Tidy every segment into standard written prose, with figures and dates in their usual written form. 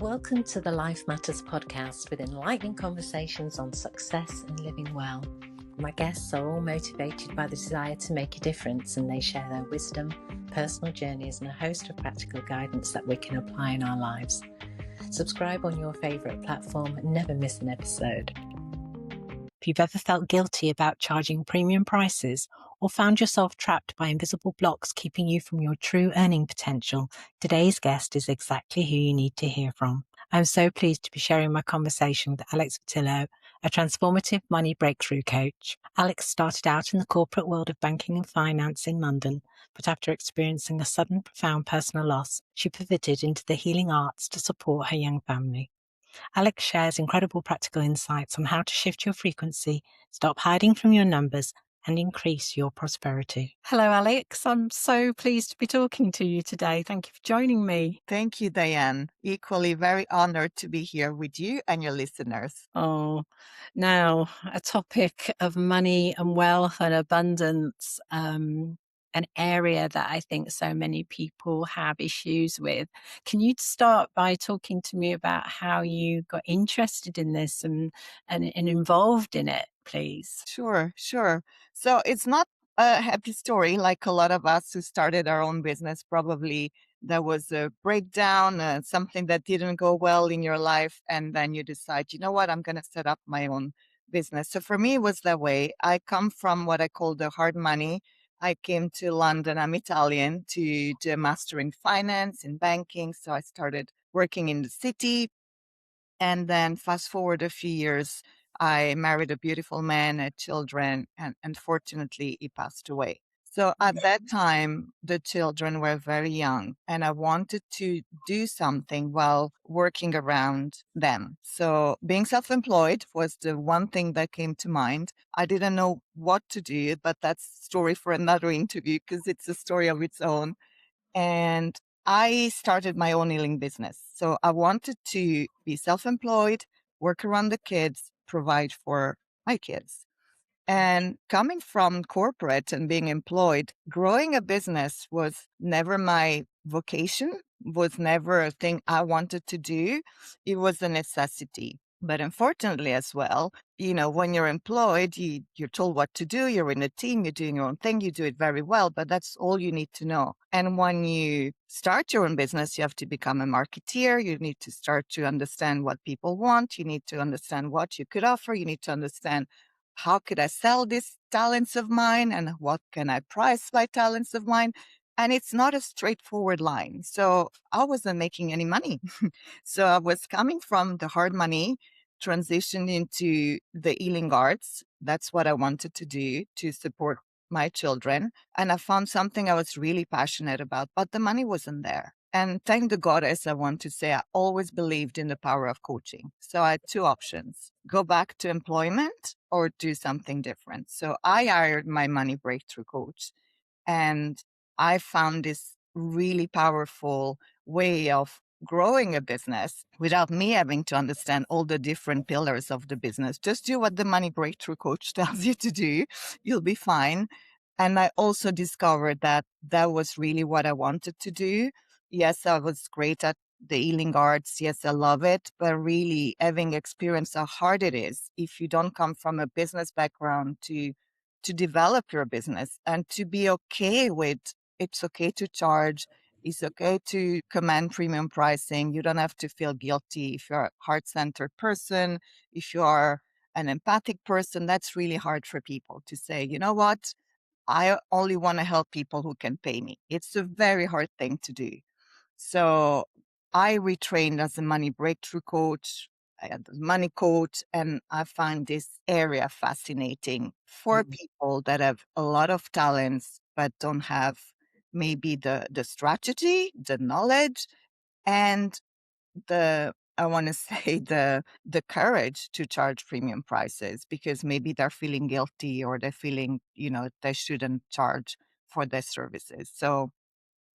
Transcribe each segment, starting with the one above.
Welcome to the Life Matters podcast with enlightening conversations on success and living well. My guests are all motivated by the desire to make a difference, and they share their wisdom, personal journeys, and a host of practical guidance that we can apply in our lives. Subscribe on your favourite platform and never miss an episode. If you've ever felt guilty about charging premium prices or found yourself trapped by invisible blocks keeping you from your true earning potential, today's guest is exactly who you need to hear from. I'm so pleased to be sharing my conversation with Alex Vitillo, a transformative money breakthrough coach. Alex started out in the corporate world of banking and finance in London, but after experiencing a sudden, profound personal loss, she pivoted into the healing arts to support her young family. Alex shares incredible practical insights on how to shift your frequency, stop hiding from your numbers, and increase your prosperity. Hello, Alex. I'm so pleased to be talking to you today. Thank you for joining me. Thank you, Diane. Equally very honored to be here with you and your listeners. Oh, now a topic of money and wealth and abundance, an area that I think so many people have issues with. Can you start by talking to me about how you got interested in this and involved in it, please? Sure. So it's not a happy story like a lot of us who started our own business. Probably there was a breakdown, something that didn't go well in your life. And then you decide, you know what, I'm going to set up my own business. So for me, it was that way. I come from what I call the hard money. I came to London. I'm Italian, to do a master in finance, in banking. So I started working in the city. And then fast forward a few years, I married a beautiful man, had children, and unfortunately, he passed away. So at that time, the children were very young, and I wanted to do something while working around them. So being self-employed was the one thing that came to mind. I didn't know what to do, but that's a story for another interview because it's a story of its own. And I started my own healing business. So I wanted to be self-employed, work around the kids, provide for my kids. And coming from corporate and being employed, growing a business was never my vocation, was never a thing I wanted to do. It was a necessity. But unfortunately, as well, when you're employed, you're told what to do. You're in a team, you're doing your own thing, you do it very well, but that's all you need to know. And when you start your own business, you have to become a marketeer. You need to start to understand what people want. You need to understand what you could offer. You need to understand how could I sell these talents of mine and what can I price my talents of mine? And it's not a straightforward line. So I wasn't making any money. So I was coming from the hard money, transitioned into the healing arts. That's what I wanted to do to support my children. And I found something I was really passionate about, but the money wasn't there. And thank the goddess, I want to say I always believed in the power of coaching. So I had two options: go back to employment or do something different. So I hired my money breakthrough coach, and I found this really powerful way of growing a business without me having to understand all the different pillars of the business. Just do what the money breakthrough coach tells you to do. You'll be fine. And I also discovered that that was really what I wanted to do. Yes, I was great at the healing arts. Yes, I love it. But really having experienced how hard it is if you don't come from a business background to develop your business and to be okay with it's okay to charge. It's okay to command premium pricing. You don't have to feel guilty if you're a heart-centered person, if you are an empathic person. That's really hard for people to say, you know what? I only want to help people who can pay me. It's a very hard thing to do. So I retrained as a money breakthrough coach, I had a money coach, and I find this area fascinating for people that have a lot of talents but don't have maybe the strategy, the knowledge, and the I want to say the courage to charge premium prices because maybe they're feeling guilty or they're feeling, they shouldn't charge for their services. So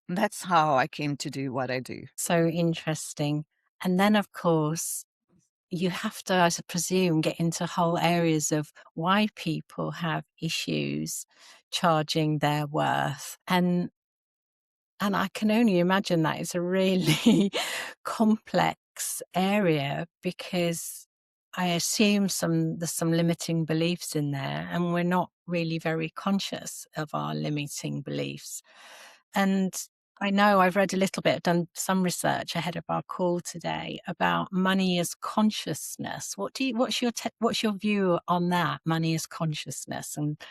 that's how I came to do what I do. So interesting. And then, of course, you have to, I presume, get into whole areas of why people have issues charging their worth. And I can only imagine that it's a really complex complex area because I assume there's some limiting beliefs in there, and we're not really very conscious of our limiting beliefs. And I know I've read a little bit, done some research ahead of our call today about money as consciousness. What's your view on that? Money as consciousness, and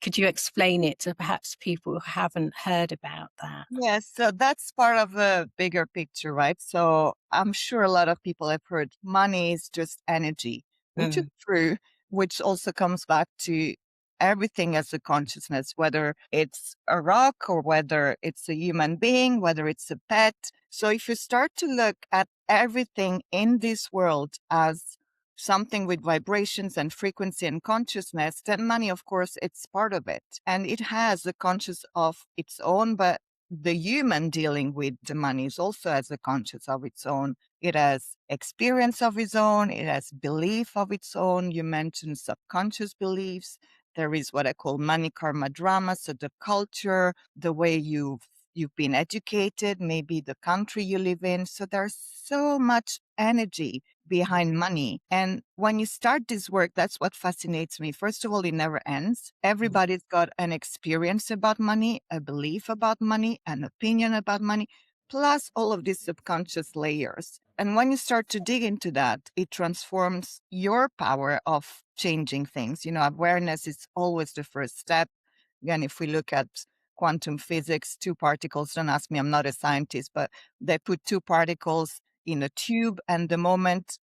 could you explain it to perhaps people who haven't heard about that? Yes, so that's part of a bigger picture, right? So I'm sure a lot of people have heard money is just energy, which is Mm, true, which also comes back to everything as a consciousness, whether it's a rock or whether it's a human being, whether it's a pet. So if you start to look at everything in this world as something with vibrations and frequency and consciousness, then money, of course, it's part of it. And it has a conscious of its own, but the human dealing with the money is also has a conscious of its own. It has experience of its own. It has belief of its own. You mentioned subconscious beliefs. There is what I call money karma drama. So the culture, the way you've been educated, maybe the country you live in. So there's so much energy behind money. And when you start this work, that's what fascinates me. First of all, it never ends. Everybody's got an experience about money, a belief about money, an opinion about money, plus all of these subconscious layers. And when you start to dig into that, it transforms your power of changing things. Awareness is always the first step. Again, if we look at quantum physics, two particles, don't ask me, I'm not a scientist, but they put two particles in a tube, and the moment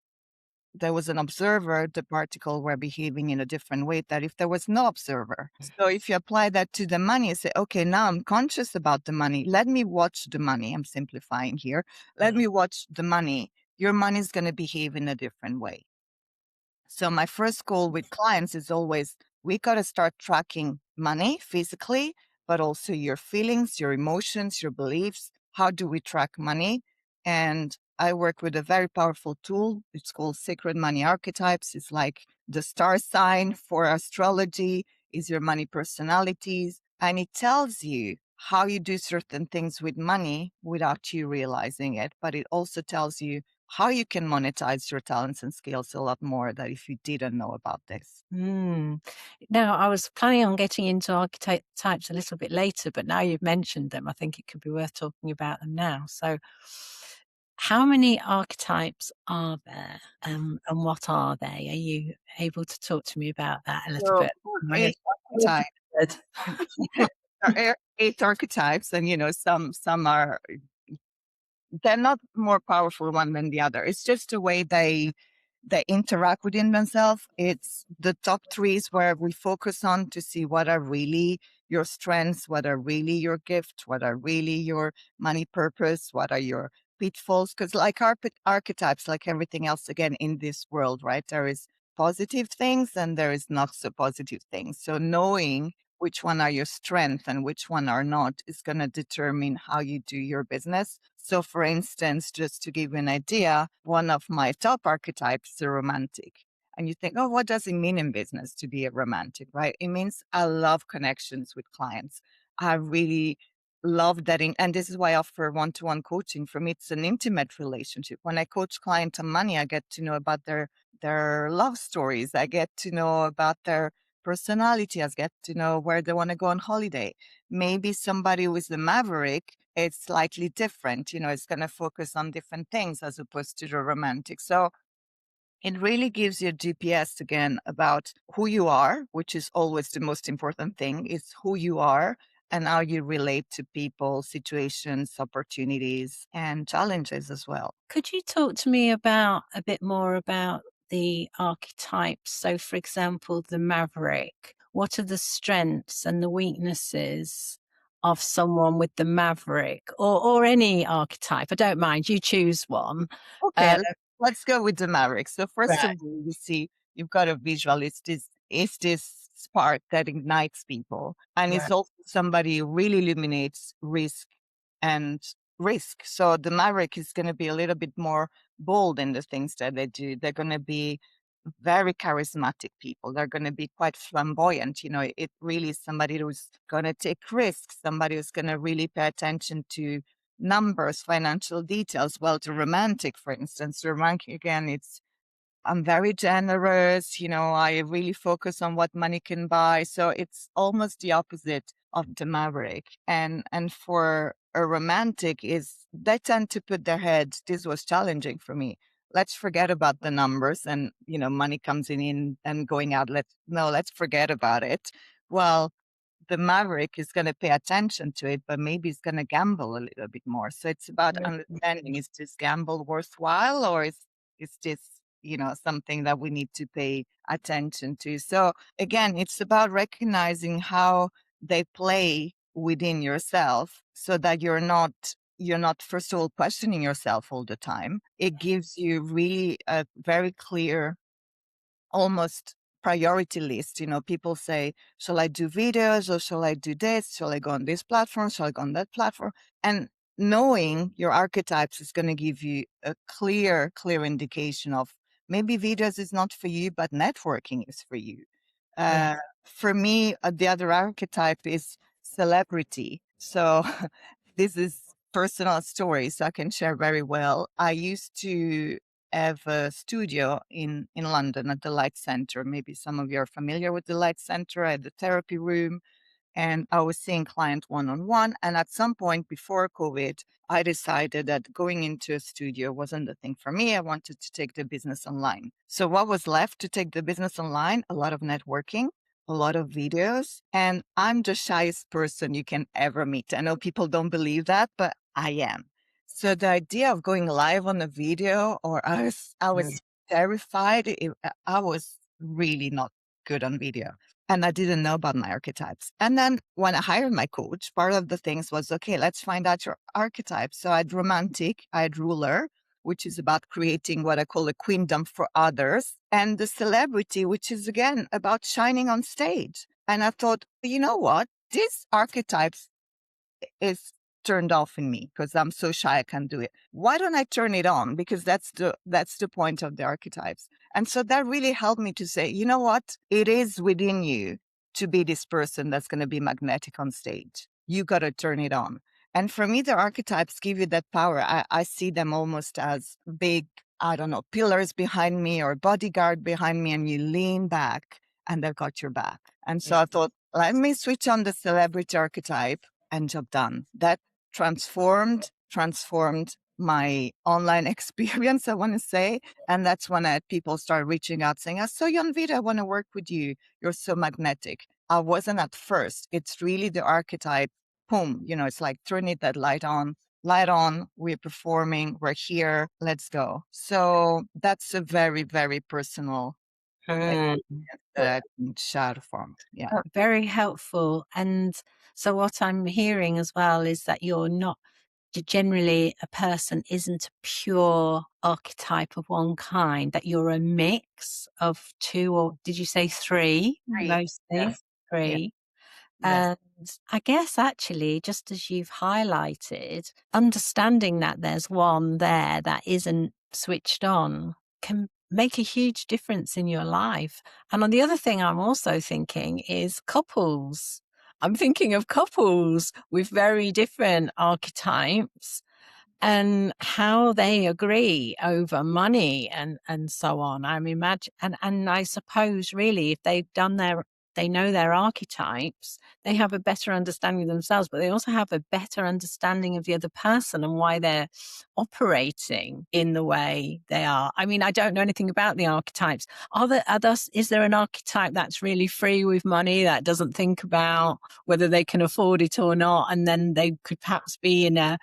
there was an observer, the particle were behaving in a different way that if there was no observer. So if you apply that to the money, you say, okay, now I'm conscious about the money. Let me watch the money. I'm simplifying here. Let mm, me watch the money. Your money is going to behave in a different way. So my first goal with clients is always we got to start tracking money physically, but also your feelings, your emotions, your beliefs. How do we track money? And I work with a very powerful tool. It's called Sacred Money Archetypes. It's like the star sign for astrology is your money personalities. And it tells you how you do certain things with money without you realizing it. But it also tells you how you can monetize your talents and skills a lot more than if you didn't know about this. mm. Now, I was planning on getting into archetypes a little bit later, but now you've mentioned them, I think it could be worth talking about them now. So, how many archetypes are there, and what are they? Are you able to talk to me about that a little So bit? I have eight archetypes. There are eight archetypes, and some are they're not more powerful one than the other. It's just the way they interact within themselves. It's the top three is where we focus on to see what are really your strengths, what are really your gifts, what are really your money purpose, what are your pitfalls. Because like archetypes, like everything else, again, in this world, right, there is positive things and there is not so positive things. So knowing which one are your strengths and which one are not is going to determine how you do your business. So for instance, just to give you an idea, one of my top archetypes is a romantic. And you think, oh, what does it mean in business to be a romantic, right? It means I love connections with clients. I really love that. And this is why I offer one-to-one coaching. For me, it's an intimate relationship. When I coach clients on money, I get to know about their love stories. I get to know about their personality. I get to know where they want to go on holiday. Maybe somebody who is the Maverick, it's slightly different. It's going to focus on different things as opposed to the romantic. So it really gives you a GPS again about who you are, which is always the most important thing, is who you are and how you relate to people, situations, opportunities, and challenges as well. Could you talk to me about a bit more about the archetypes? So, for example, the Maverick. What are the strengths and the weaknesses of someone with the Maverick, or any archetype? I don't mind. You choose one. Okay, Uh, let's go with the Maverick. So first right. of all, you see, you've got a visual. It's this spark that ignites people, and it's Right. also somebody who really illuminates and risk. So the Maverick is going to be a little bit more bold in the things that they do. They're going to be very charismatic people. They're going to be quite flamboyant. It really is somebody who's going to take risks, somebody who's going to really pay attention to numbers, financial details. Well, the romantic, for instance, romantic again, I'm very generous. I really focus on what money can buy. So it's almost the opposite of the Maverick. And for a romantic is they tend to put their heads, this was challenging for me. Let's forget about the numbers and, money comes in and going out. Let's forget about it. Well, the Maverick is going to pay attention to it, but maybe it's going to gamble a little bit more. So it's about understanding, is this gamble worthwhile, or is this, something that we need to pay attention to? So again, it's about recognizing how they play within yourself so that you're not first of all questioning yourself all the time. It gives you really a very clear, almost priority list. People say, shall I do videos, or shall I do this? Shall I go on this platform? Shall I go on that platform? And knowing your archetypes is going to give you a clear indication of maybe videos is not for you, but networking is for you. For me, the other archetype is celebrity. So this is personal stories I can share very well. I used to have a studio in London at the Light Center. Maybe some of you are familiar with the Light Center. I had the therapy room and I was seeing client one-on-one. And at some point before COVID, I decided that going into a studio wasn't the thing for me. I wanted to take the business online. So what was left to take the business online? A lot of networking, a lot of videos. And I'm the shyest person you can ever meet. I know people don't believe that, but I am. So the idea of going live on a video, or I was terrified. I was really not good on video. And I didn't know about my archetypes. And then when I hired my coach, part of the things was, okay, let's find out your archetype. So I had romantic, I had ruler, which is about creating what I call a queendom for others, and the celebrity, which is again about shining on stage. And I thought, you know what? These archetypes is turned off in me because I'm so shy I can't do it. Why don't I turn it on? Because that's the point of the archetypes. And so that really helped me to say, you know what? It is within you to be this person that's going to be magnetic on stage. You got to turn it on. And for me, the archetypes give you that power. I see them almost as big, I don't know, pillars behind me or bodyguard behind me, and you lean back and they've got your back. And so I thought, let me switch on the celebrity archetype and job done. That transformed my online experience, I want to say. And that's when I had people start reaching out saying, I saw you on video, I want to work with you. You're so magnetic. I wasn't at first. It's really the archetype. Boom. It's like turning that light on, we're performing, we're here, let's go. So that's a very, very personal experience that I can share from. Yeah. Very helpful. And so what I'm hearing as well is that you're not generally, a person isn't a pure archetype of one kind, that you're a mix of two, or did you say three? Mostly Yes. three. Yes. And I guess actually, just as you've highlighted, understanding that there's one there that isn't switched on can make a huge difference in your life. And on the other thing I'm also thinking is couples. I'm thinking of couples with very different archetypes and how they agree over money and so on. I'm imagine and I suppose really if they know their archetypes, they have a better understanding of themselves, but they also have a better understanding of the other person and why they're operating in the way they are. I mean, I don't know anything about the archetypes. Is there an archetype that's really free with money, that doesn't think about whether they can afford it or not, and then they could perhaps be in a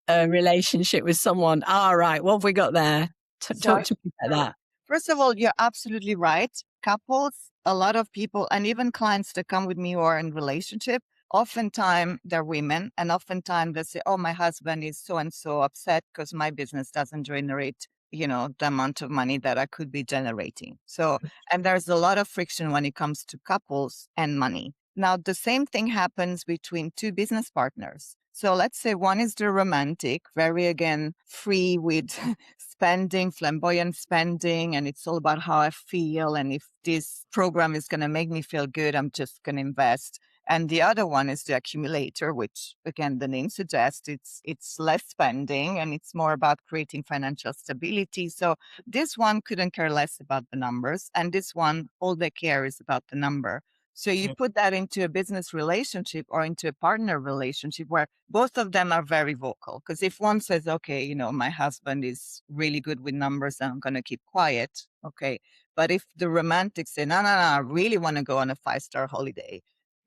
relationship with someone? All right, what have we got there? Talk to me about that. First of all, you're absolutely right. Couples, a lot of people, and even clients that come with me who are in relationship, oftentimes they're women, and oftentimes they say, oh, my husband is so and so upset because my business doesn't generate, the amount of money that I could be generating. So, and there's a lot of friction when it comes to couples and money. Now, the same thing happens between two business partners. So let's say one is the romantic, very, again, free with spending, flamboyant spending, and it's all about how I feel. And if this program is going to make me feel good, I'm just going to invest. And the other one is the accumulator, which again, the name suggests it's less spending and it's more about creating financial stability. So this one couldn't care less about the numbers. And this one, all they care is about the number. So you put that into a business relationship or into a partner relationship where both of them are very vocal. Because if one says, okay, you know, my husband is really good with numbers and I'm going to keep quiet. Okay. But if the romantics say, no, I really want to go on a 5-star holiday.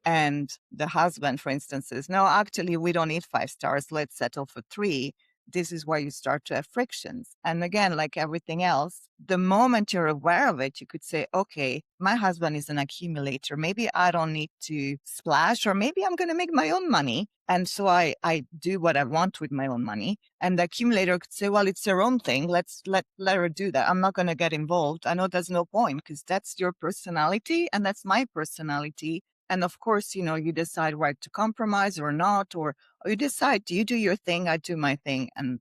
And the husband, for instance, says, no, actually, we don't need 5 stars. Let's settle for 3. This is where you start to have frictions. And again, like everything else, the moment you're aware of it, you could say, okay, my husband is an accumulator. Maybe I don't need to splash, or maybe I'm going to make my own money. And so I do what I want with my own money. And the accumulator could say, well, it's her own thing. Let her do that. I'm not going to get involved. I know there's no point because that's your personality and that's my personality. And of course, you know, you decide where to compromise or not, or you decide you do your thing, I do my thing, and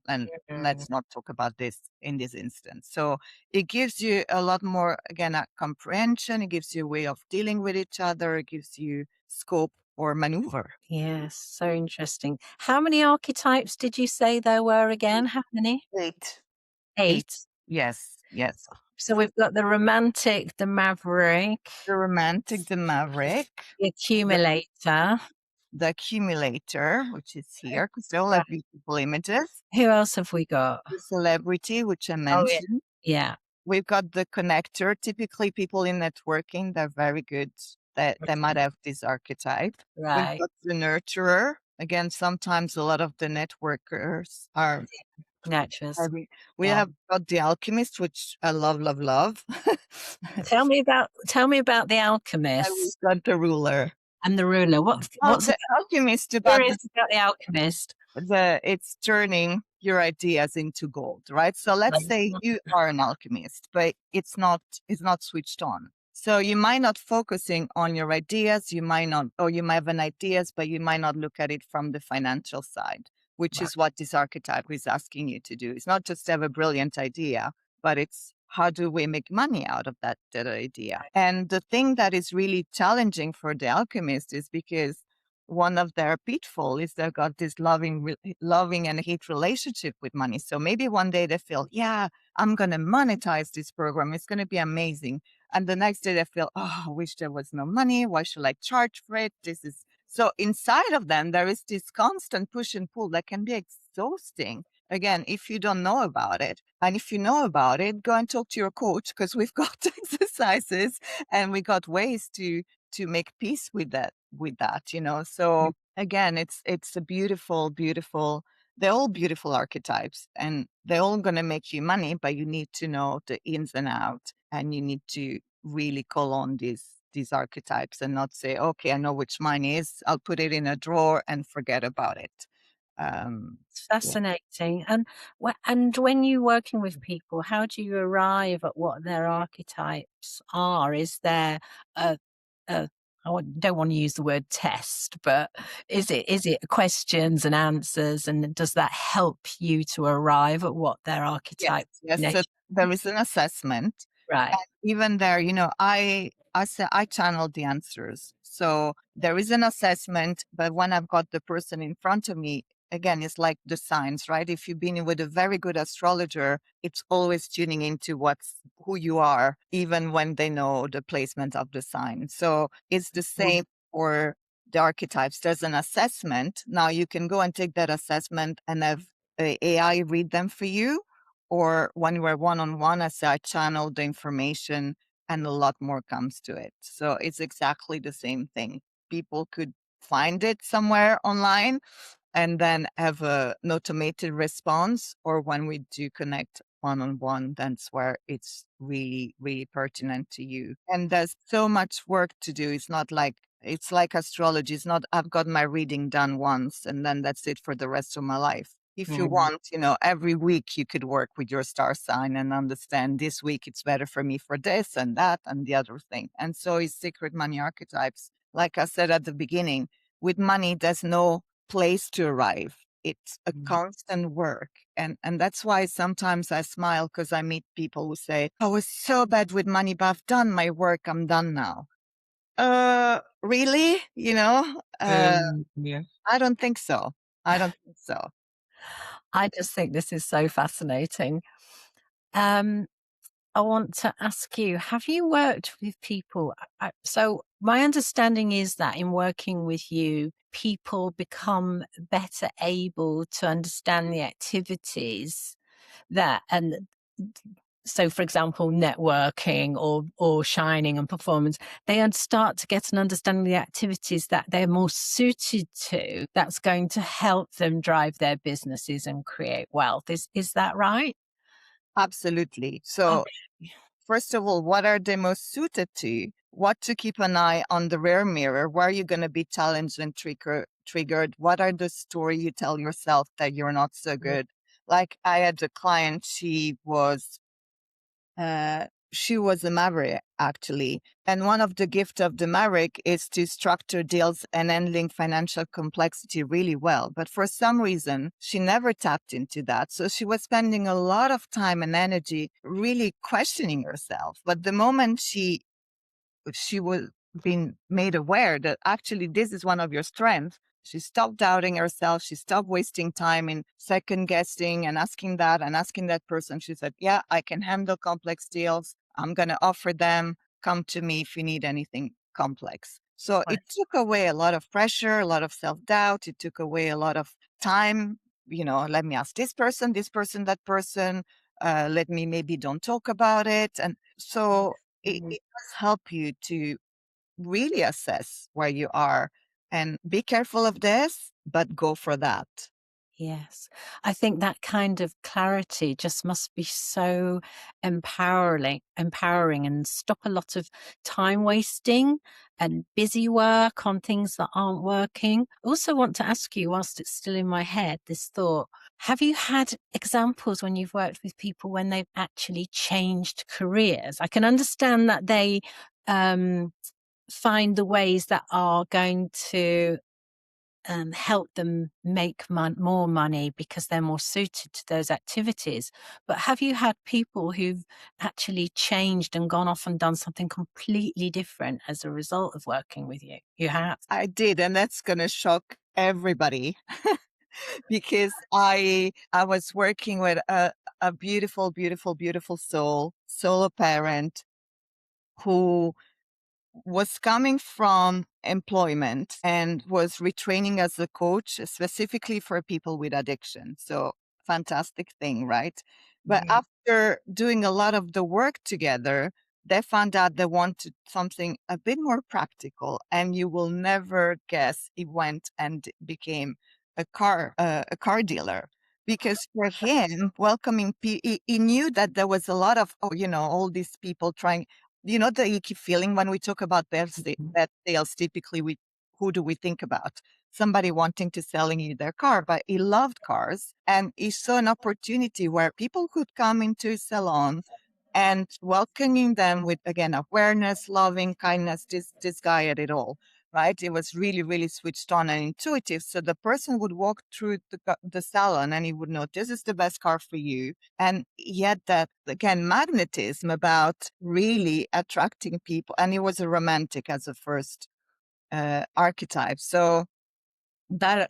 let's not talk about this in this instance. So it gives you a lot more, again, a comprehension. It gives you a way of dealing with each other. It gives you scope or maneuver. Yes, so interesting. How many archetypes did you say there were again? How many? 8. 8. Yes. So we've got the romantic, the maverick, The romantic, the maverick, the accumulator. the accumulator, which is here because they all have beautiful images. Who else have we got? The celebrity, which I Oh, mentioned. yeah. We've got the connector. Typically, people in networking, they're very good. They might have this archetype. We've Right. got the nurturer. Again, sometimes a lot of the networkers are Naturals. heavy. We Yeah. have got the alchemist, which I love. Tell me about the And alchemist we've got the ruler. and the ruler. What's The alchemist about curious about the alchemist? it's turning your ideas into gold, right? So let's say you are an alchemist, but it's not switched on. So you might not focusing on your ideas, you might not, or you might have an ideas, but you might not look at it from the financial side, which is what this archetype is asking you to do. It's not just to have a brilliant idea, but it's how do we make money out of that idea? And the thing that is really challenging for the alchemist is because one of their pitfalls is they've got this loving and hate relationship with money. So maybe one day they feel, yeah, I'm going to monetize this program. It's going to be amazing. And the next day they feel, oh, I wish there was no money. Why should I charge for it? So inside of them, there is this constant push and pull that can be exhausting. Again, if you don't know about it, and if you know about it, go and talk to your coach because we've got exercises and we got ways to make peace with that, you know. So again, it's a beautiful, they're all beautiful archetypes and they're all going to make you money, but you need to know the ins and outs and you need to really call on these archetypes and not say, okay, I know which mine is. I'll put it in a drawer and forget about it. It's fascinating. And when you're working with people, how do you arrive at what their archetypes are? Is there a don't want to use the word test, but is it questions and answers, and does that help you to arrive at what their archetype? Yes. So there is an assessment, Right. and even there, you know, I say I channel the answers. So there is an assessment, but when I've got the person in front of me, again, it's like the signs, right? If you've been with a very good astrologer, it's always tuning into who you are, even when they know the placement of the sign. So it's the same for the archetypes. There's an assessment. Now you can go and take that assessment and have AI read them for you. Or when we're one-on-one, I say I channel the information and a lot more comes to it. So it's exactly the same thing. People could find it somewhere online and then have an automated response. Or when we do connect one-on-one, that's where it's really, really pertinent to you. And there's so much work to do. It's like astrology. It's not, I've got my reading done once and then that's it for the rest of my life. If you want, you know, every week you could work with your star sign and understand this week it's better for me for this and that and the other thing. And so is Secret Money Archetypes. Like I said at the beginning, with money, there's no place to arrive. It's a constant work. And that's why sometimes I smile because I meet people who say, I was so bad with money, but I've done my work. I'm done now. Really? Yeah. I don't think so. I don't think so. I just think this is so fascinating. Um, I want to ask you, have you worked with people? So my understanding is that in working with you, people become better able to understand the activities that, and so for example, networking or shining and performance, they start to get an understanding of the activities that they're more suited to, that's going to help them drive their businesses and create wealth. Is that right? Absolutely. So Okay. first of all, what are they most suited to? What to keep an eye on the rear mirror? Where are you going to be challenged and triggered? What are the story you tell yourself that you're not so good? Like I had a client, she was a Maverick actually. And one of the gifts of the Maverick is to structure deals and handling financial complexity really well. But for some reason, she never tapped into that. So she was spending a lot of time and energy really questioning herself. But the moment she was being made aware that actually this is one of your strengths, she stopped doubting herself. She stopped wasting time in second guessing and asking that and asking that person. She said, yeah, I can handle complex deals. I'm going to offer them. Come to me if you need anything complex. So Right. it took away a lot of pressure, a lot of self-doubt. It took away a lot of time. Let me ask this person, that person. Let me maybe don't talk about it. And so it does help you to really assess where you are and be careful of this, but go for that. Yes. I think that kind of clarity just must be so empowering and stop a lot of time wasting and busy work on things that aren't working. I also want to ask you, whilst it's still in my head, this thought, have you had examples when you've worked with people when they've actually changed careers? I can understand that they find the ways that are going to help them make more money because they're more suited to those activities. But have you had people who've actually changed and gone off and done something completely different as a result of working with you? You have? I did, and that's going to shock everybody because I was working with a beautiful, beautiful, beautiful solo parent who was coming from employment and was retraining as a coach specifically for people with addiction. So fantastic thing, right? But after doing a lot of the work together, they found out they wanted something a bit more practical, and you will never guess he went and became a car dealer. Because for him, he knew that there was a lot of, all these people trying, the icky feeling when we talk about bad sales, typically who do we think about? Somebody wanting to selling you their car, but he loved cars and he saw an opportunity where people could come into his salon and welcoming them with, again, awareness, loving, kindness. This guy had it all, right? It was really, really switched on and intuitive. So the person would walk through the salon and he would know, this is the best car for you. And yet that, again, magnetism about really attracting people. And he was a romantic as a first archetype. So that,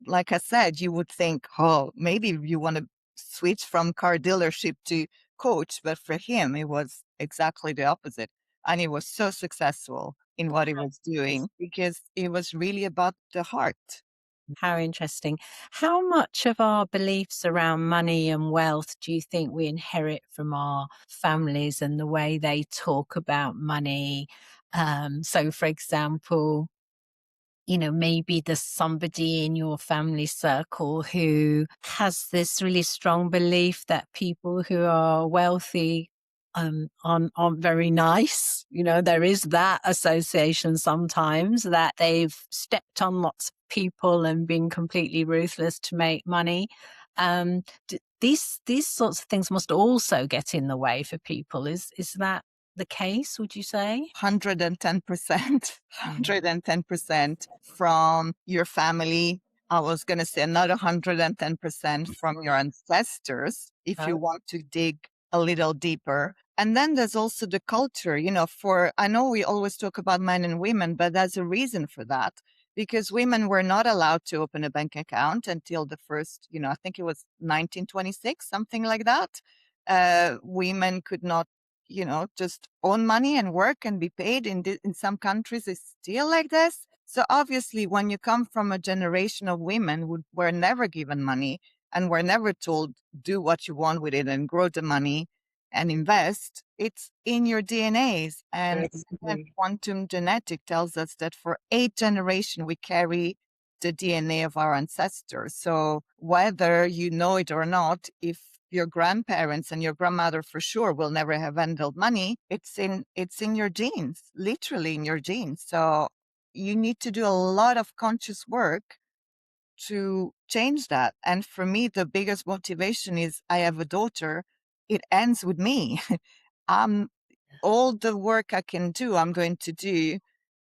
like I said, you would think, oh, maybe you want to switch from car dealership to coach. But for him, it was exactly the opposite. And he was so successful in what he was doing because it was really about the heart. How interesting. How much of our beliefs around money and wealth do you think we inherit from our families and the way they talk about money? So, for example, maybe there's somebody in your family circle who has this really strong belief that people who are wealthy aren't very nice. There is that association sometimes that they've stepped on lots of people and been completely ruthless to make money. These sorts of things must also get in the way for people. Is that the case, would you say? 110%, 110% from your family. I was going to say another 110% from your ancestors. If you want to dig a little deeper, And then there's also the culture, I know we always talk about men and women, but there's a reason for that, because women were not allowed to open a bank account until the first, I think it was 1926, something like that. Women could not, just own money and work and be paid. In some countries, it's still like this. So obviously, when you come from a generation of women who were never given money and were never told, do what you want with it and grow the money and invest, it's in your DNAs. And again, quantum genetic tells us that for 8 generations, we carry the DNA of our ancestors. So whether you know it or not, if your grandparents and your grandmother for sure will never have handled money, it's in your genes, literally in your genes. So you need to do a lot of conscious work to change that. And for me, the biggest motivation is I have a daughter. It ends with me. All the work I can do, I'm going to do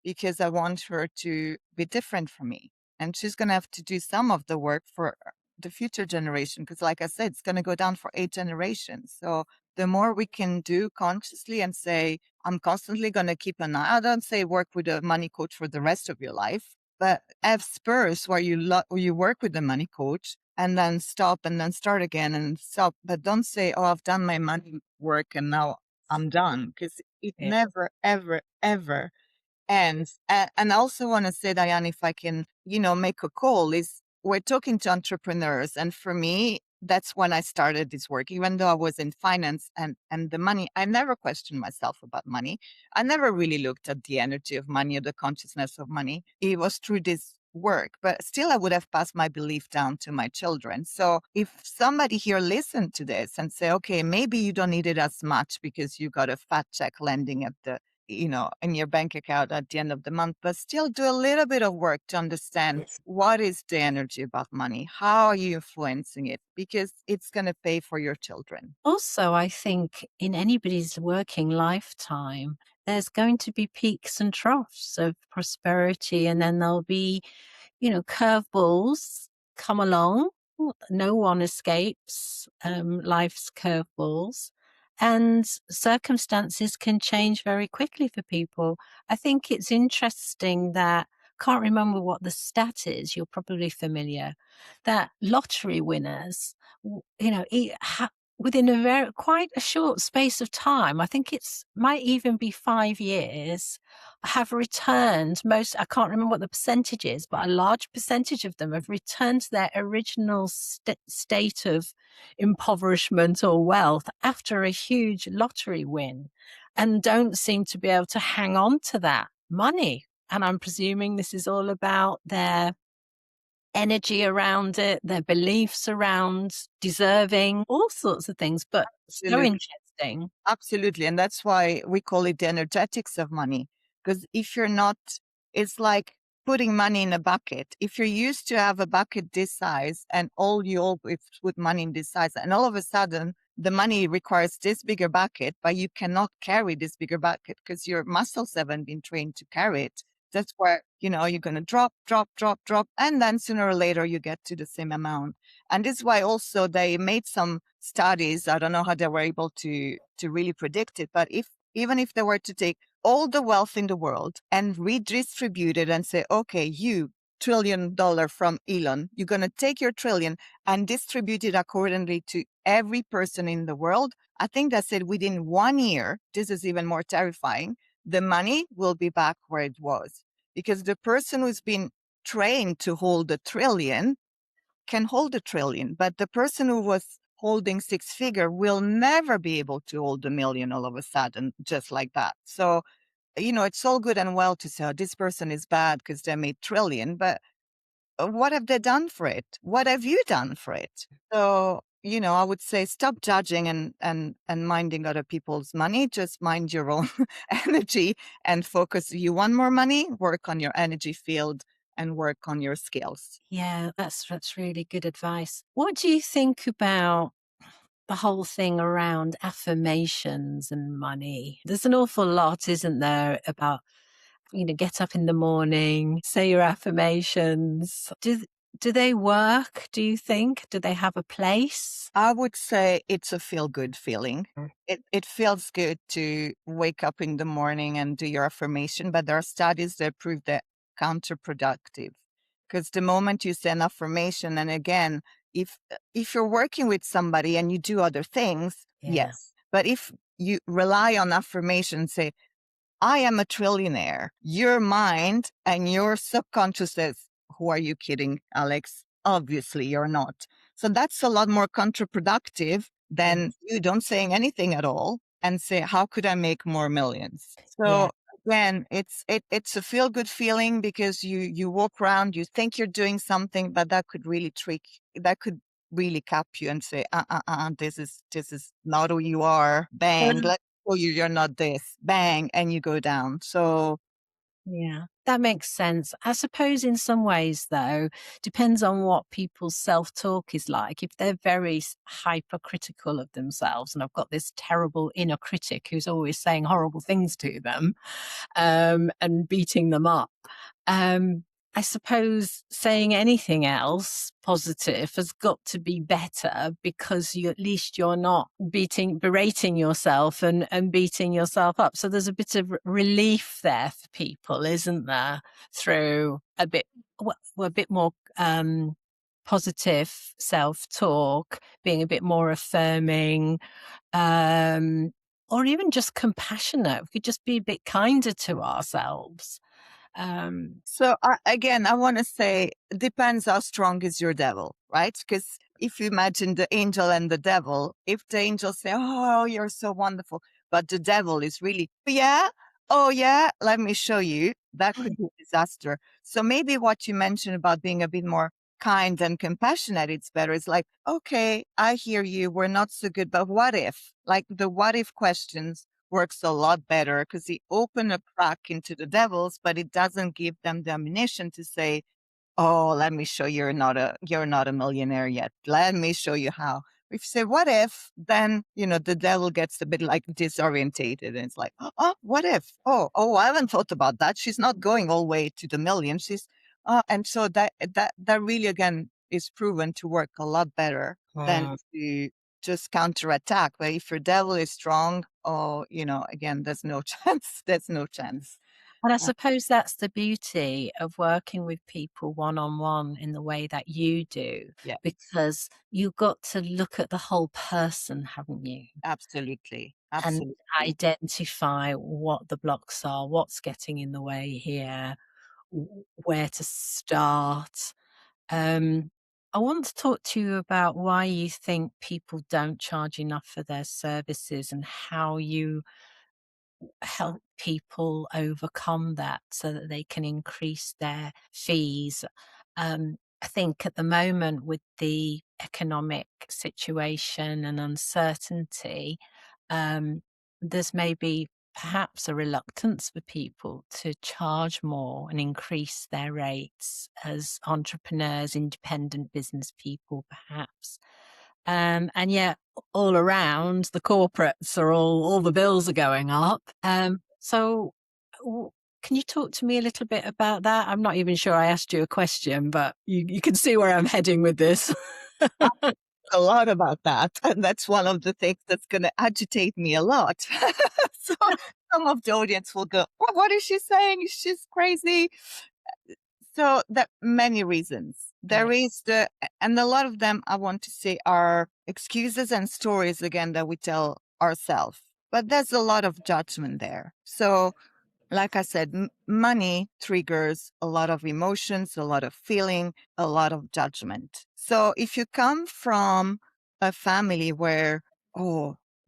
because I want her to be different from me. And she's going to have to do some of the work for the future generation. Because like I said, it's going to go down for 8 generations. So the more we can do consciously and say, I'm constantly going to keep an eye. I don't say work with a money coach for the rest of your life, but have spurs where you work with the money coach and then stop and then start again and stop. But don't say, oh, I've done my money work and now I'm done, because it never, ever, ever ends. And I also want to say, Diane, if I can, make a call, is we're talking to entrepreneurs. And for me, that's when I started this work. Even though I was in finance and the money, I never questioned myself about money. I never really looked at the energy of money or the consciousness of money. It was through this work, but still I would have passed my belief down to my children. So if somebody here listened to this and say, okay, maybe you don't need it as much because you got a fat check landing at the in your bank account at the end of the month, but still do a little bit of work to understand what is the energy about money? How are you influencing it? Because it's going to pay for your children. Also, I think in anybody's working lifetime, there's going to be peaks and troughs of prosperity, and then there'll be, curveballs come along. No one escapes life's curveballs, and circumstances can change very quickly for people. I think it's interesting that, can't remember what the stat is, you're probably familiar, that lottery winners, within quite a short space of time, I think might even be 5 years, have returned I can't remember what the percentage is, but a large percentage of them have returned to their original state of impoverishment or wealth after a huge lottery win, and don't seem to be able to hang on to that money. And I'm presuming this is all about their energy around it, their beliefs around deserving, all sorts of things, but so interesting. Absolutely. And that's why we call it the energetics of money. Because if you're not, it's like putting money in a bucket. If you're used to have a bucket this size and all you always put money in this size, and all of a sudden the money requires this bigger bucket, but you cannot carry this bigger bucket because your muscles haven't been trained to carry it. That's where, you're going to drop, drop, drop, drop. And then sooner or later you get to the same amount. And this is why also they made some studies. I don't know how they were able to really predict it, but even if they were to take all the wealth in the world and redistribute it and say, okay, you $1 trillion from Elon, you're going to take your trillion and distribute it accordingly to every person in the world. I think that said within 1 year, this is even more terrifying, the money will be back where it was, because the person who's been trained to hold $1 trillion can hold $1 trillion, but the person who was holding 6-figure will never be able to hold $1 million all of a sudden, just like that. So, it's all good and well to say, oh, this person is bad because they made $1 trillion, but what have they done for it? What have you done for it? So, I would say stop judging and minding other people's money. Just mind your own energy and focus. You want more money? Work on your energy field and work on your skills. Yeah, that's really good advice. What do you think about the whole thing around affirmations and money? There's an awful lot, isn't there, about, get up in the morning, say your affirmations. do they work, do you think? Do they have a place? I would say it's a feel-good feeling. It feels good to wake up in the morning and do your affirmation, but there are studies that prove that counterproductive. Because the moment you say an affirmation, and again, if you're working with somebody and you do other things, yes. But if you rely on affirmation, say, I am a trillionaire, your mind and your subconscious says, who are you kidding, Alex? Obviously, you're not. So that's a lot more counterproductive than you don't saying anything at all and say, how could I make more millions? So again, it's a feel good feeling because you walk around, you think you're doing something, but that could really cap you and say, this is not who you are. Bang, let's show you you're not this. Bang, and you go down. So Yeah, that makes sense. I suppose in some ways, though, depends on what people's self-talk is like. If they're very hypercritical of themselves, and I've got this terrible inner critic who's always saying horrible things to them, and beating them up, I suppose saying anything else positive has got to be better because at least you're not berating yourself and beating yourself up. So there's a bit of relief there for people, isn't there? Through a bit more positive self-talk, being a bit more affirming, or even just compassionate. We could just be a bit kinder to ourselves. So again, I want to say, it depends how strong is your devil, right? Because if you imagine the angel and the devil, if the angel say, oh, you're so wonderful, but the devil is really, oh yeah, let me show you, that could be a disaster. So maybe what you mentioned about being a bit more kind and compassionate, it's better. It's like, okay, I hear you, we're not so good, but what if? Like the what if questions works a lot better because they open a crack into the devils, but it doesn't give them the ammunition to say, oh, let me show you're not a millionaire yet. Let me show you how. If you say, what if, then, the devil gets a bit like disorientated and it's like, oh, what if? Oh, I haven't thought about that. She's not going all the way to the million. And so that really, again, is proven to work a lot better than to just counterattack. But if your devil is strong, again, there's no chance. There's no chance. And I suppose that's the beauty of working with people one-on-one in the way that you do, because you've got to look at the whole person, haven't you? Absolutely. And identify what the blocks are, what's getting in the way here, where to start. I want to talk to you about why you think people don't charge enough for their services and how you help people overcome that so that they can increase their fees. I think at the moment with the economic situation and uncertainty, there's maybe perhaps a reluctance for people to charge more and increase their rates as entrepreneurs, independent business people, perhaps. And yet all around the corporates are all the bills are going up. So can you talk to me a little bit about that? I'm not even sure I asked you a question, but you can see where I'm heading with this. A lot about that. And that's one of the things that's going to agitate me a lot. So some of the audience will go, what is she saying? She's crazy. So that many reasons. There is and a lot of them I want to say are excuses and stories again that we tell ourselves. But there's a lot of judgment there. So like I said, money triggers a lot of emotions, a lot of feeling, a lot of judgment. So if you come from a family where,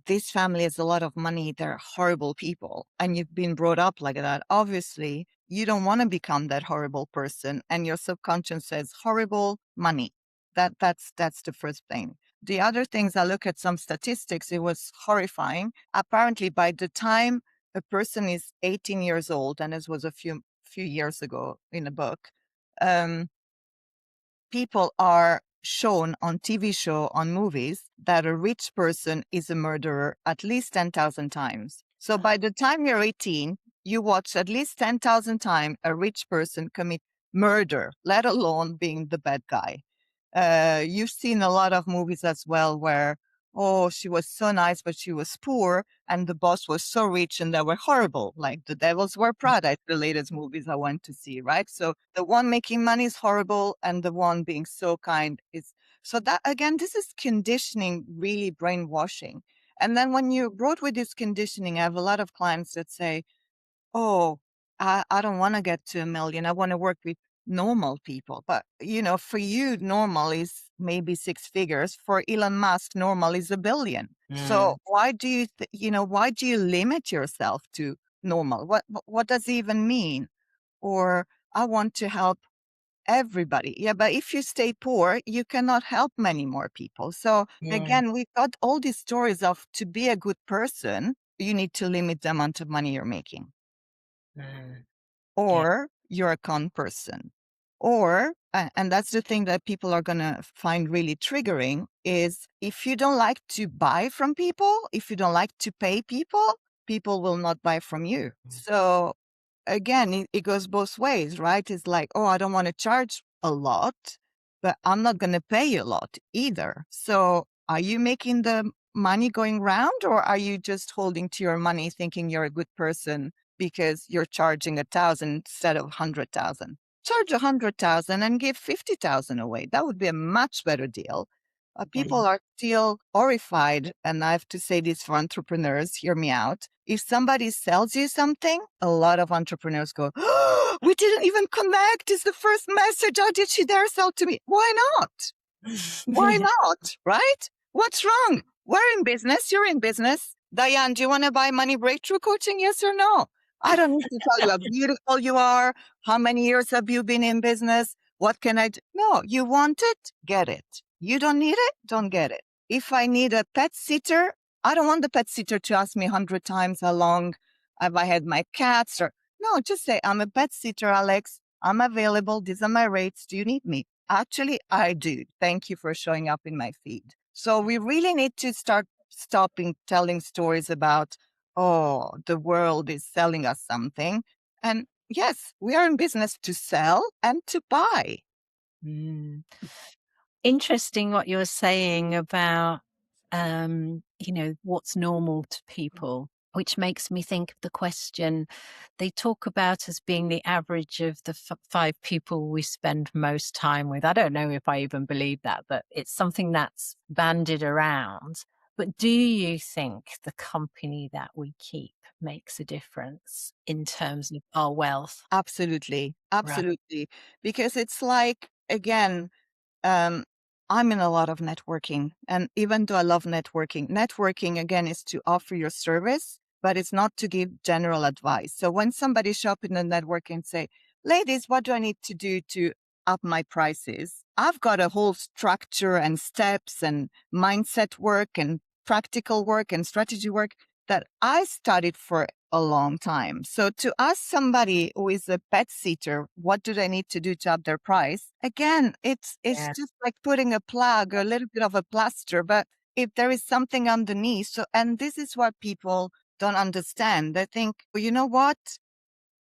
this family has a lot of money, they're horrible people, and you've been brought up like that, obviously you don't want to become that horrible person. And your subconscious says horrible money. That's the first thing. The other things, I look at some statistics, it was horrifying. Apparently by the time a person is 18 years old, and this was a few years ago in a book, people are shown on TV show, on movies, that a rich person is a murderer at least 10,000 times. So by the time you're 18, you watch at least 10,000 times a rich person commit murder, let alone being the bad guy. You've seen a lot of movies as well where, oh, she was so nice, but she was poor, and the boss was so rich and they were horrible. Like The Devils Wear Prada, it's the latest movies I went to see, right? So the one making money is horrible, and the one being so kind is. So that, again, this is conditioning, really brainwashing. And then when you brought with this conditioning, I have a lot of clients that say, oh, I don't want to get to 1 million. I want to work with normal people. But, for you, normal is maybe 6 figures. For Elon Musk, normal is 1 billion. So why do why do you limit yourself to normal? What does it even mean? Or I want to help everybody. Yeah, but if you stay poor, you cannot help many more people. So again, we've got all these stories of, to be a good person, you need to limit the amount of money you're making, Mm. or you're a con person, or and that's the thing that people are going to find really triggering, is if you don't like to buy from people, if you don't like to pay people, people will not buy from you. So again, it goes both ways, right? It's like, oh, I don't want to charge a lot, but I'm not going to pay you a lot either. So are you making the money going round, or are you just holding to your money thinking you're a good person because you're charging 1,000 instead of 100,000? Charge 100,000 and give 50,000 away. That would be a much better deal. People are still horrified, and I have to say this for entrepreneurs, hear me out. If somebody sells you something, a lot of entrepreneurs go, oh, we didn't even connect. It's the first message. How did she dare sell to me? Why not? Why not? Right? What's wrong? We're in business. You're in business. Diane, do you want to buy money breakthrough coaching? Yes or no? I don't need to tell you how beautiful you are. How many years have you been in business? What can I do? No, you want it, get it. You don't need it, don't get it. If I need a pet sitter, I don't want the pet sitter to ask me 100 times how long have I had my cats, or no, just say, I'm a pet sitter, Alex. I'm available. These are my rates. Do you need me? Actually, I do. Thank you for showing up in my feed. So we really need to start stopping telling stories about, oh, the world is selling us something. And yes, we are in business to sell and to buy. Interesting what you're saying about, what's normal to people, which makes me think of the question they talk about as being the average of the 5 people we spend most time with. I don't know if I even believe that, but it's something that's bandied around. But do you think the company that we keep makes a difference in terms of our wealth? Absolutely. Right. Absolutely. Because it's like, again, I'm in a lot of networking. And even though I love networking again is to offer your service, but it's not to give general advice. So when somebody show up in the network and say, ladies, what do I need to do to up my prices? I've got a whole structure and steps and mindset work and practical work and strategy work that I studied for a long time. So to ask somebody who is a pet sitter, what do they need to do to up their price? Again, it's just like putting a plug, a little bit of a plaster, but if there is something underneath. So, and this is what people don't understand. They think, well, you know what?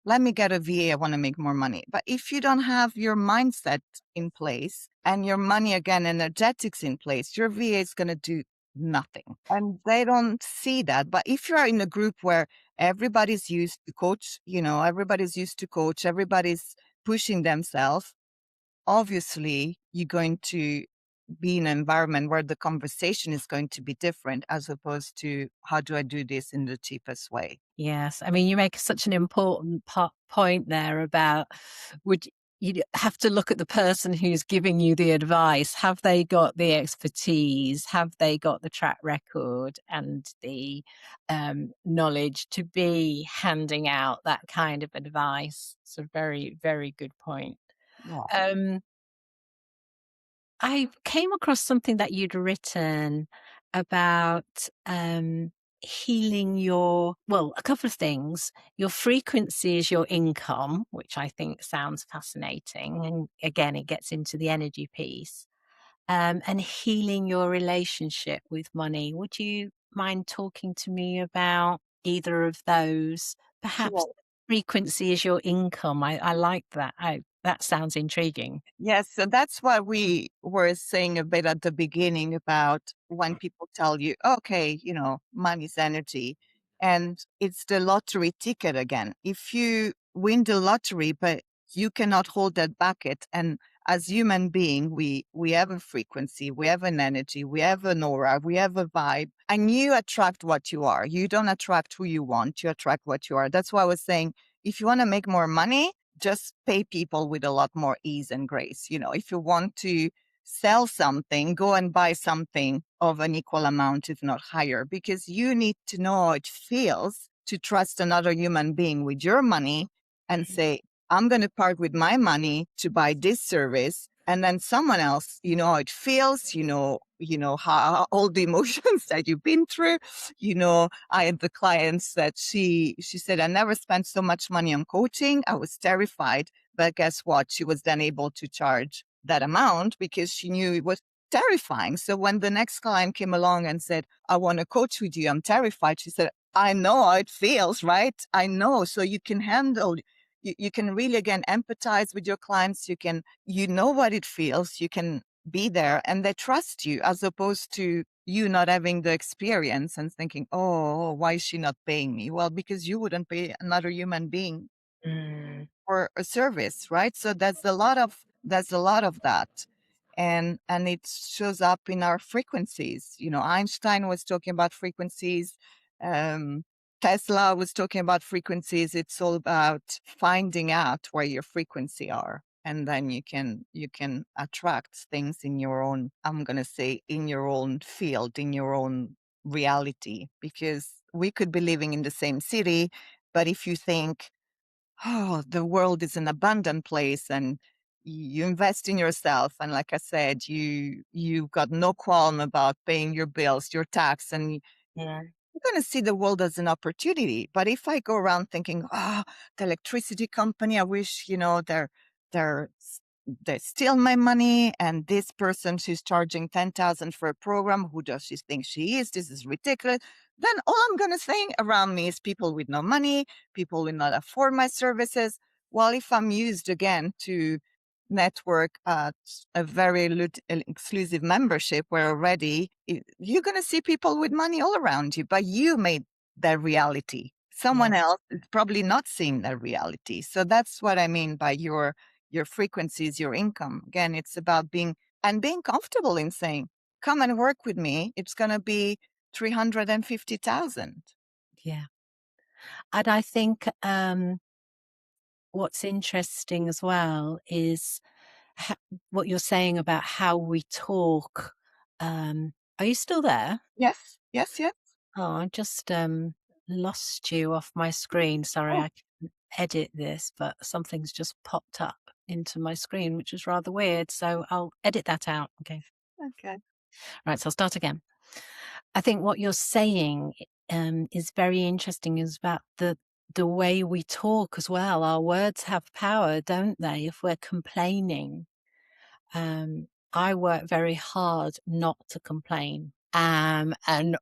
Let me get a VA. I want to make more money. But if you don't have your mindset in place and your money, again, energetics in place, your VA is going to do nothing. And they don't see that. But if you are in a group where everybody's used to coach, everybody's pushing themselves, obviously you're going to be in an environment where the conversation is going to be different, as opposed to how do I do this in the cheapest way? Yes. I mean, you make such an important point there about, you have to look at the person who's giving you the advice. Have they got the expertise? Have they got the track record and the knowledge to be handing out that kind of advice? It's a very, very good point. Yeah. I came across something that you'd written about healing a couple of things. Your frequency is your income, which I think sounds fascinating. And again, it gets into the energy piece. And healing your relationship with money. Would you mind talking to me about either of those? Perhaps Sure. frequency is your income. I like that. That sounds intriguing. Yes, so that's what we were saying a bit at the beginning about when people tell you, okay, money's energy, and it's the lottery ticket again. If you win the lottery, but you cannot hold that bucket, and as human being, we have a frequency, we have an energy, we have an aura, we have a vibe, and you attract what you are. You don't attract who you want, you attract what you are. That's why I was saying, if you want to make more money, just pay people with a lot more ease and grace. If you want to sell something, go and buy something of an equal amount, if not higher, because you need to know how it feels to trust another human being with your money and say, I'm going to part with my money to buy this service. And then someone else, how it feels, how all the emotions that you've been through. I had the clients that she said, I never spent so much money on coaching. I was terrified. But guess what? She was then able to charge that amount because she knew it was terrifying. So when the next client came along and said, I want to coach with you, I'm terrified. She said, I know how it feels, right? I know. So you can handle, you can really, again, empathize with your clients. You know what it feels. You can be there and they trust you, as opposed to you not having the experience and thinking, oh, why is she not paying me? Well, because you wouldn't pay another human being Mm, for a service, right? So there's a lot of that. And it shows up in our frequencies. Einstein was talking about frequencies. Um, Tesla was talking about frequencies. It's all about finding out where your frequency are. And then you can attract things in your own, I'm going to say, in your own field, in your own reality, because we could be living in the same city. But if you think, oh, the world is an abundant place, and you invest in yourself, and like I said, you've got no qualm about paying your bills, your tax, and yeah. you're going to see the world as an opportunity. But if I go around thinking, oh, the electricity company, I wish, they're they steal my money, and this person, she's charging 10,000 for a program. Who does she think she is? This is ridiculous. Then all I'm going to say around me is people with no money, people who not afford my services. Well, if I'm used again to network at a very exclusive membership where already you're going to see people with money all around you, but you made that reality. Someone else is probably not seeing that reality. So that's what I mean by your frequencies, your income. Again, it's about being comfortable in saying, come and work with me. It's going to be 350,000. Yeah. And I think what's interesting as well is what you're saying about how we talk. Are you still there? Yes, yes, yes. Oh, I just lost you off my screen. Sorry, Oh, I can edit this, but something's just popped up into my screen, which is rather weird. So I'll edit that out. Okay. okay. Right. So I'll start again. I think what you're saying is very interesting. Is about the way we talk as well. Our words have power, don't they? If we're complaining, I work very hard not to complain. And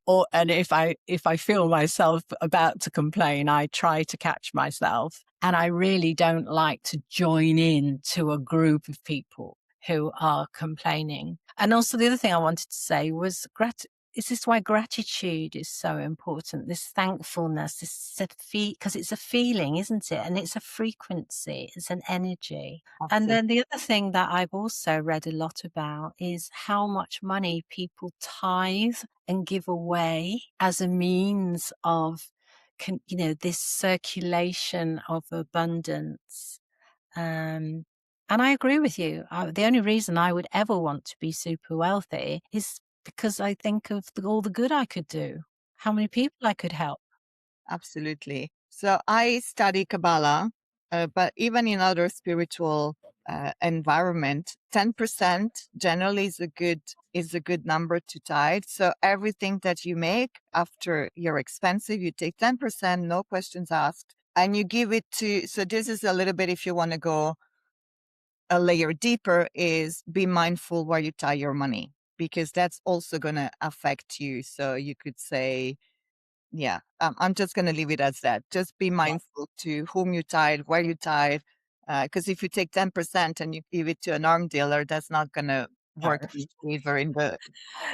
if I feel myself about to complain, I try to catch myself. And I really don't like to join in to a group of people who are complaining. And also the other thing I wanted to say was is this why gratitude is so important? This thankfulness, because it's a feeling, isn't it? And it's a frequency, it's an energy. And Absolutely. then the other thing that I've also read a lot about is how much money people tithe and give away as a means of, this circulation of abundance. And I agree with you. The only reason I would ever want to be super wealthy is because I think of all the good I could do, how many people I could help. Absolutely. So I study Kabbalah, but even in other spiritual environment, 10% generally is a good number to tithe. So everything that you make after your expensive, you take 10%, no questions asked, and you give it to. So this is a little bit, if you want to go a layer deeper, is be mindful where you tie your money, because that's also going to affect you. So you could say, yeah, I'm just going to leave it as that. Just be mindful to whom you tithe, where you tithe, Because if you take 10% and you give it to an arm dealer, that's not going to work No. in favor in the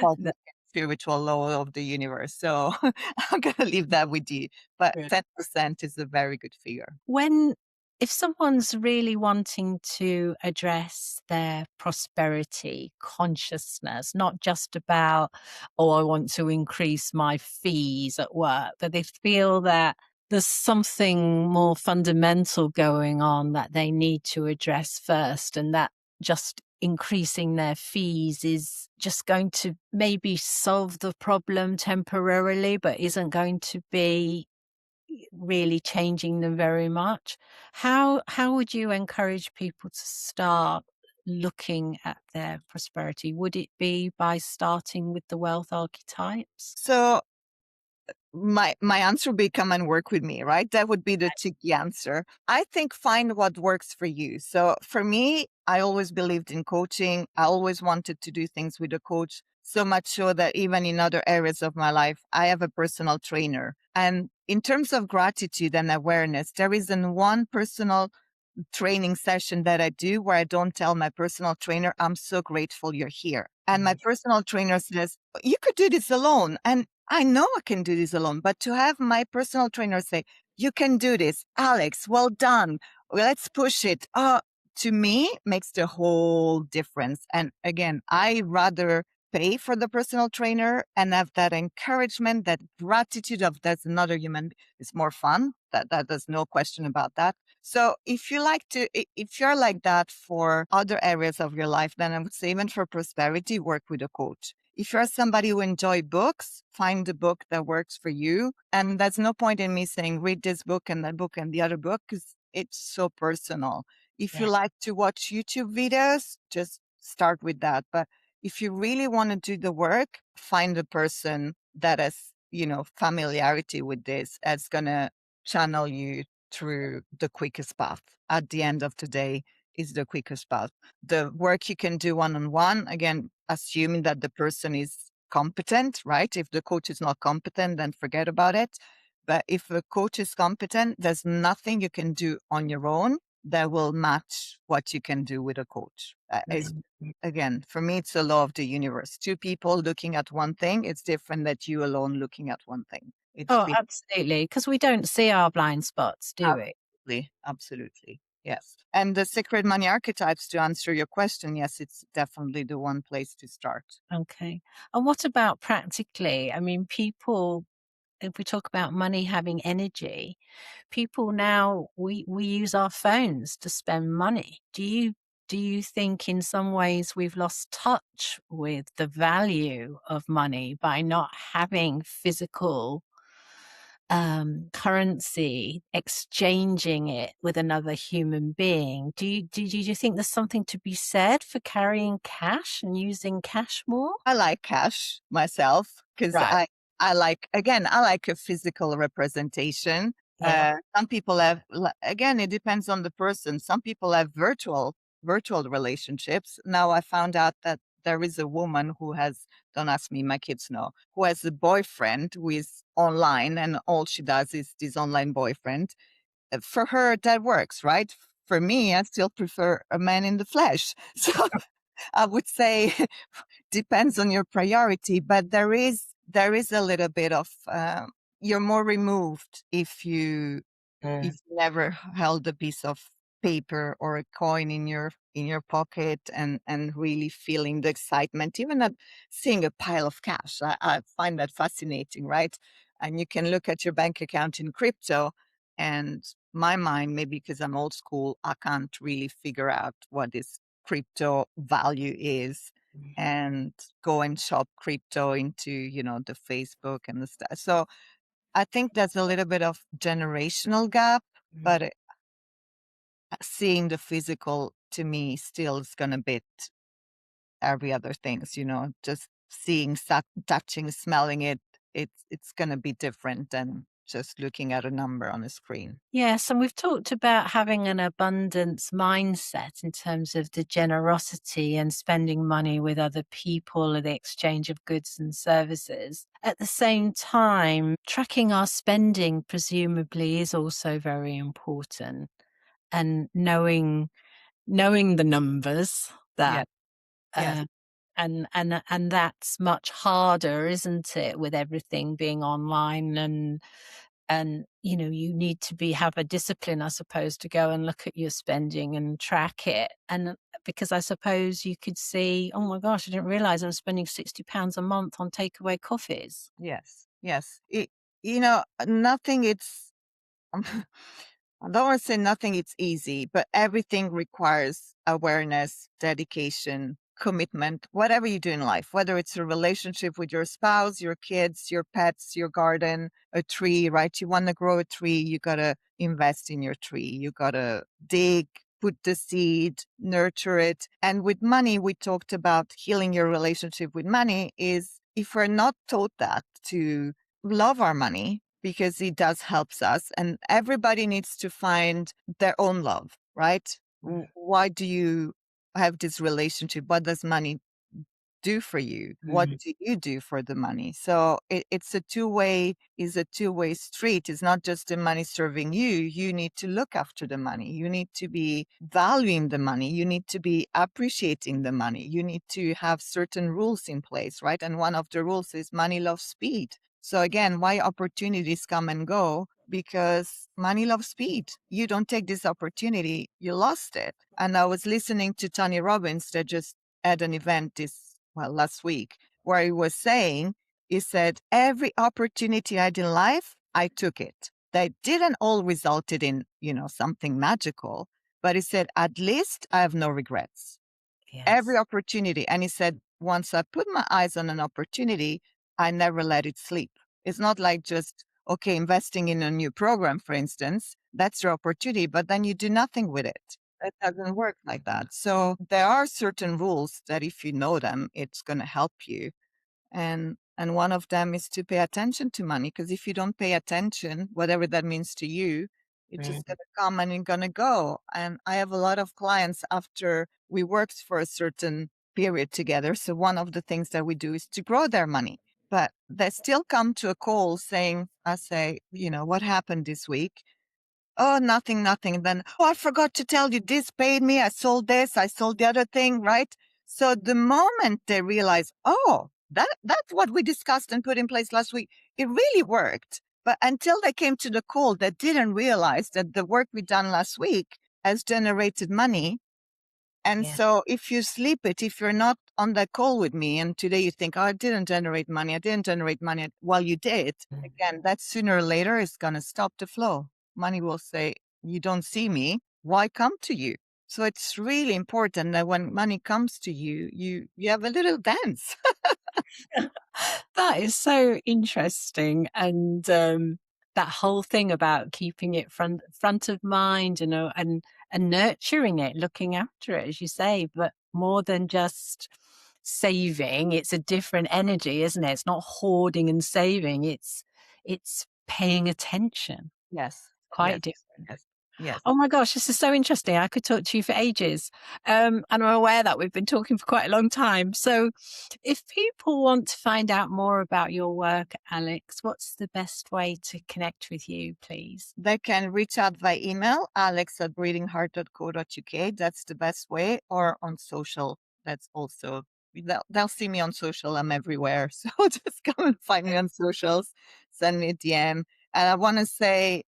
No, cosmic and spiritual law of the universe. So I'm going to leave that with you. But good. 10% is a very good figure. If someone's really wanting to address their prosperity consciousness, not just about, oh, I want to increase my fees at work, but they feel that there's something more fundamental going on that they need to address first, and that just increasing their fees is just going to maybe solve the problem temporarily, but isn't going to be really changing them very much. How would you encourage people to start looking at their prosperity? Would it be by starting with the wealth archetypes? So my answer would be come and work with me, right? That would be the cheeky answer. I think find what works for you. So for me, I always believed in coaching. I always wanted to do things with a coach, so much so that even in other areas of my life, I have a personal trainer. And in terms of gratitude and awareness, there isn't one personal training session that I do where I don't tell my personal trainer, I'm so grateful you're here. And my personal trainer says, you could do this alone. And I know I can do this alone, but to have my personal trainer say, you can do this, Alex, well done. Let's push it. To me makes the whole difference. And again, I rather pay for the personal trainer and have that encouragement, that gratitude of that's another human. It's more fun. That there's no question about that. So if you like to, if you're like that for other areas of your life, then I would say even for prosperity, work with a coach. If you're somebody who enjoy books, find the book that works for you. And there's no point in me saying, read this book and that book and the other book, because it's so personal. If you Yeah. like to watch YouTube videos, just start with that. But if you really want to do the work, find a person that has, familiarity with this, that's going to channel you through the quickest path. At the end of the day, is the quickest path. The work you can do one-on-one, again, assuming that the person is competent, right? If the coach is not competent, then forget about it. But if the coach is competent, there's nothing you can do on your own that will match what you can do with a coach. Again, for me, it's the law of the universe. Two people looking at one thing, it's different that you alone looking at one thing. It's Oh, absolutely. Because we don't see our blind spots, do we? absolutely, absolutely. Yes. And the sacred money archetypes, to answer your question, yes, it's definitely the one place to start. Okay. And what about practically? I mean, people, if we talk about money having energy, people now, we use our phones to spend money. Do you think in some ways we've lost touch with the value of money by not having physical currency, exchanging it with another human being? Do you think there's something to be said for carrying cash and using cash more? I like cash myself because Right. I like, again, I like a physical representation. Yeah. Some people have, again, it depends on the person. Some people have virtual relationships. Now I found out that there is a woman who has, don't ask me, my kids know, who has a boyfriend who is online and all she does is this online boyfriend. For her, that works, right? For me, I still prefer a man in the flesh. So I would say depends on your priority, but there is a little bit of you're more removed if you never held a piece of paper or a coin in your pocket and really feeling the excitement, even at seeing a pile of cash. I find that fascinating, right? And you can look at your bank account in crypto, and my mind, maybe because I'm old school, I can't really figure out what this crypto value is and go and shop crypto into, the Facebook and the stuff. So I think there's a little bit of generational gap, but seeing the physical to me still is gonna beat every other things, just seeing, touching, smelling it, it's gonna be different than just looking at a number on a screen. Yes, and we've talked about having an abundance mindset in terms of the generosity and spending money with other people or the exchange of goods and services. At the same time, tracking our spending presumably is also very important. and knowing the numbers that Yes. and that's much harder, isn't it, with everything being online, and you know, you need to have a discipline, I suppose, to go and look at your spending and track it. And because I suppose you could see, oh my gosh, I didn't realize I'm spending £60 a month on takeaway coffees. Yes. Nothing it's I don't want to say nothing it's easy, but everything requires awareness, dedication, commitment, whatever you do in life, whether it's a relationship with your spouse, your kids, your pets, your garden, a tree, right? You want to grow a tree, you got to invest in your tree. You got to dig, put the seed, nurture it. And with money, we talked about healing your relationship with money is if we're not taught that to love our money, because it does helps us, and everybody needs to find their own love, right? Why do you have this relationship? What does money do for you? What do you do for the money? So it's a two-way street. It's not just the money serving you. You need to look after the money. You need to be valuing the money. You need to be appreciating the money. You need to have certain rules in place, right? And one of the rules is money loves speed. So again, why opportunities come and go? Because money loves speed. You don't take this opportunity, you lost it. And I was listening to Tony Robbins that just had an event last week, where he said, every opportunity I had in life, I took it. They didn't all resulted in, something magical, but he said, at least I have no regrets. Every Yes. opportunity. And he said, once I put my eyes on an opportunity, I never let it sleep. It's not like just, okay, investing in a new program, for instance, that's your opportunity, but then you do nothing with it. It doesn't work like that. So there are certain rules that if you know them, it's going to help you. And one of them is to pay attention to money, because if you don't pay attention, whatever that means to you, it's just going to come and it's going to go. And I have a lot of clients after we worked for a certain period together. So one of the things that we do is to grow their money. But they still come to a call saying, I say, what happened this week? Oh, nothing. Then, oh, I forgot to tell you, this paid me. I sold this. I sold the other thing, right? So the moment they realize, oh, that's what we discussed and put in place last week, it really worked. But until they came to the call, they didn't realize that the work we done last week has generated money. And so if you sleep it, if you're not on that call with me and today you think, oh, I didn't generate money. Well, you did. Again, that sooner or later is going to stop the flow. Money will say, you don't see me. Why come to you? So it's really important that when money comes to you, you have a little dance. That is so interesting. And that whole thing about keeping it front of mind, and nurturing it, looking after it, as you say, but more than just saving, it's a different energy, isn't it? It's not hoarding and saving. It's paying attention. Yes. Quite different. Yes. Oh my gosh, this is so interesting. I could talk to you for ages. And I'm aware that we've been talking for quite a long time. So if people want to find out more about your work, Alex, what's the best way to connect with you, please? They can reach out by email, alex@breathingheart.co.uk. That's the best way, or on social. That's also, they'll see me on social. I'm everywhere. So just come and find me on socials, send me a DM. And I want to say,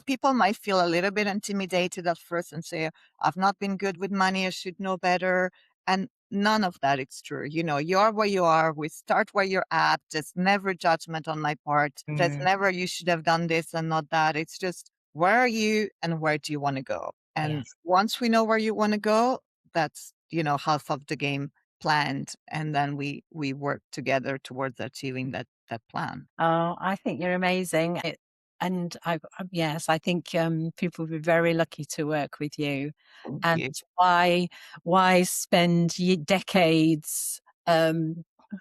people might feel a little bit intimidated at first and say, I've not been good with money. I should know better. And none of that is true. You are where you are. We start where you're at. There's never judgment on my part. There's never, you should have done this and not that. It's just, where are you and where do you want to go? And once we know where you want to go, that's, half of the game planned. And then we work together towards achieving that plan. Oh, I think you're amazing. And yes, I think people will be very lucky to work with you. Thank you. Why spend decades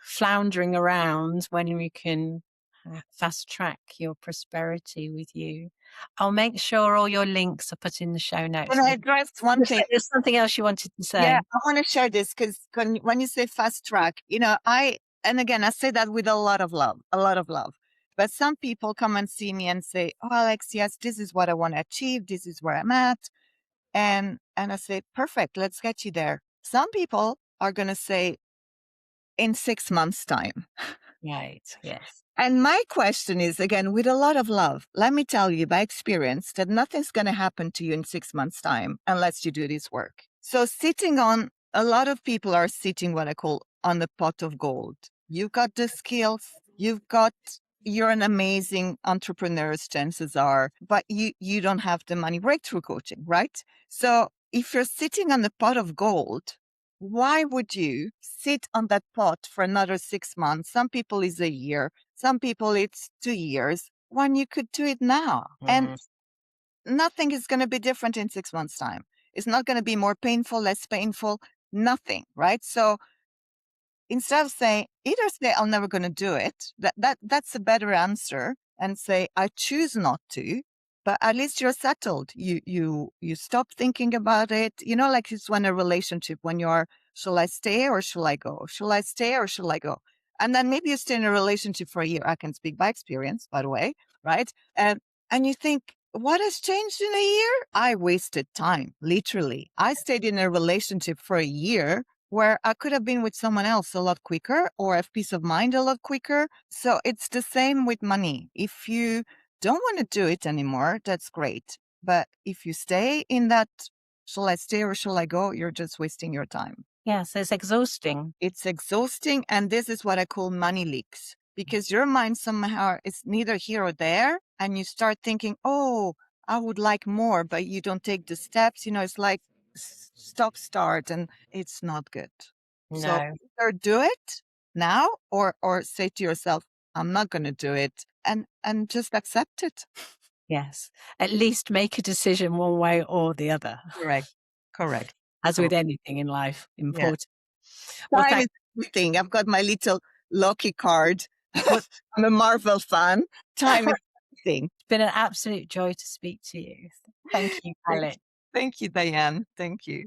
floundering around when we can fast track your prosperity with you? I'll make sure all your links are put in the show notes. Can I address one thing? There's something else you wanted to say. Yeah, I want to share this because when you say fast track, and again, I say that with a lot of love. But some people come and see me and say, oh, Alex, yes, this is what I want to achieve. This is where I'm at. And I say, perfect, let's get you there. Some people are going to say, in 6 months' time. Right. Yes. And my question is, again, with a lot of love, let me tell you by experience that nothing's going to happen to you in 6 months' time unless you do this work. So a lot of people are sitting what I call on the pot of gold. You've got the skills, you're an amazing entrepreneur, chances are, but you don't have the money. Breakthrough coaching, right? So if you're sitting on the pot of gold, why would you sit on that pot for another 6 months? Some people it's a year, some people it's 2 years, when you could do it now. And nothing is going to be different in 6 months' time. It's not going to be more painful, less painful, nothing, right? So instead of saying, either say, I'm never going to do it, that's a better answer, and say, I choose not to, but at least you're settled. You stop thinking about it. Like it's when a relationship, when you're, shall I stay or shall I go? Shall I stay or shall I go? And then maybe you stay in a relationship for a year. I can speak by experience, by the way, right? And you think, what has changed in a year? I wasted time, literally. I stayed in a relationship for a year where I could have been with someone else a lot quicker or have peace of mind a lot quicker. So it's the same with money. If you don't want to do it anymore, that's great. But if you stay in that, shall I stay or shall I go? You're just wasting your time. Yes, it's exhausting. It's exhausting. And this is what I call money leaks, because your mind somehow is neither here or there. And you start thinking, oh, I would like more, but you don't take the steps. It's like stop, start, and it's not good. No. So either do it now or say to yourself, I'm not going to do it, and just accept it. Yes. At least make a decision one way or the other. Correct. As with anything in life, important. Well, time is everything. I've got my little Loki card. I'm a Marvel fan. Time is everything. It's been an absolute joy to speak to you. Thank you, Alex. Thank you, Diane. Thank you.